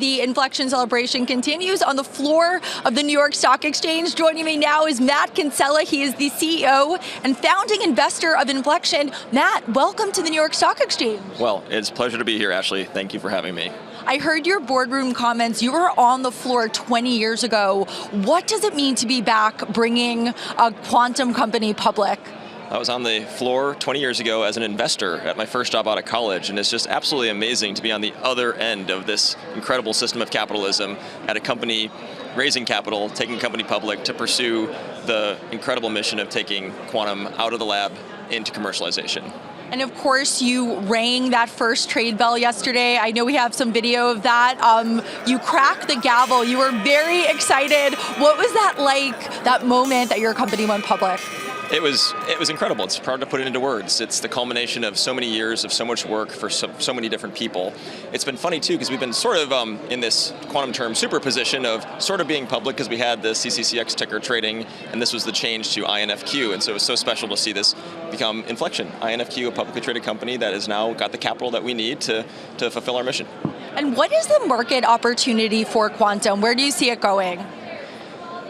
the Infleqtion celebration continues on the floor of the New York Stock Exchange. Joining me now is Matt Kinsella. He is the CEO and founding investor of Infleqtion. Matt, welcome to the New York Stock Exchange. Well, it's a pleasure to be here, Ashley. Thank you for having me. I heard your boardroom comments. You were on the floor 20 years ago. What does it mean to be back bringing a quantum company public? I was on the floor 20 years ago as an investor at my first job out of college, and it's just absolutely amazing to be on the other end of this incredible system of capitalism at a company raising capital, taking a company public to pursue the incredible mission of taking quantum out of the lab into commercialization. And of course, you rang that first trade bell yesterday. I know we have some video of that. You cracked the gavel. You were very excited. What was that like, that moment that your company went public? It was incredible. It's hard to put it into words. It's the culmination of so many years of so much work for so many different people. It's been funny too, because we've been sort of in this quantum term superposition of sort of being public, because we had the CCCX ticker trading, and this was the change to INFQ, and so it was so special to see this become Infleqtion. INFQ, a publicly traded company that has now got the capital that we need to fulfill our mission. And what is the market opportunity for quantum? Where do you see it going?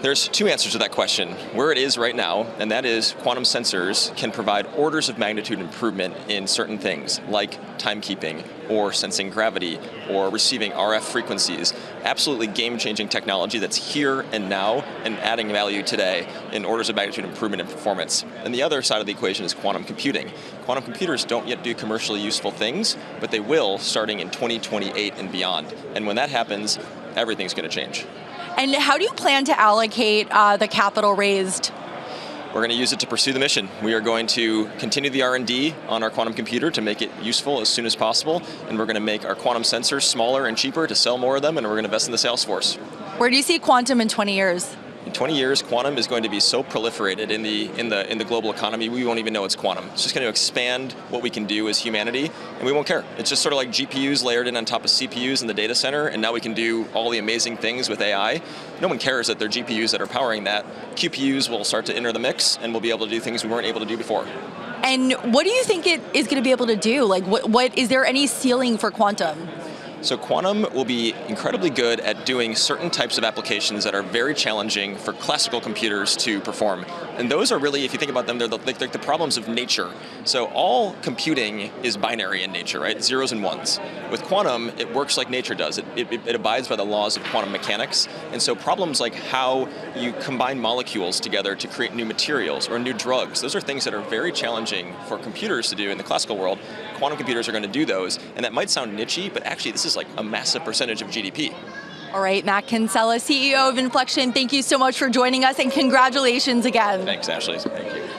There's two answers to that question. Where it is right now, and that is quantum sensors can provide orders of magnitude improvement in certain things, like timekeeping, or sensing gravity, or receiving RF frequencies. Absolutely game-changing technology that's here and now, and adding value today in orders of magnitude improvement in performance. And the other side of the equation is quantum computing. Quantum computers don't yet do commercially useful things, but they will starting in 2028 and beyond. And when that happens, everything's going to change. And how do you plan to allocate the capital raised? We're going to use it to pursue the mission. We are going to continue the R&D on our quantum computer to make it useful as soon as possible, and we're going to make our quantum sensors smaller and cheaper to sell more of them, and we're going to invest in the sales force. Where do you see quantum in 20 years? In 20 years, quantum is going to be so proliferated in the global economy, we won't even know it's quantum. It's just going to expand what we can do as humanity, and we won't care. It's just sort of like GPUs layered in on top of CPUs in the data center, and now we can do all the amazing things with AI. No one cares that they're GPUs that are powering that. QPUs will start to enter the mix, and we'll be able to do things we weren't able to do before. And what do you think it is going to be able to do? Like, what is there any ceiling for quantum? So quantum will be incredibly good at doing certain types of applications that are very challenging for classical computers to perform. And those are really, if you think about them, they're the problems of nature. So all computing is binary in nature, right? Zeros and ones. With quantum, it works like nature does. It abides by the laws of quantum mechanics. And so problems like how you combine molecules together to create new materials or new drugs, those are things that are very challenging for computers to do in the classical world. Quantum computers are going to do those. And that might sound niche-y, but actually this is like a massive percentage of GDP. All right, Matt Kinsella, CEO of Infleqtion, thank you so much for joining us, and congratulations again. Thanks, Ashley. Thank you.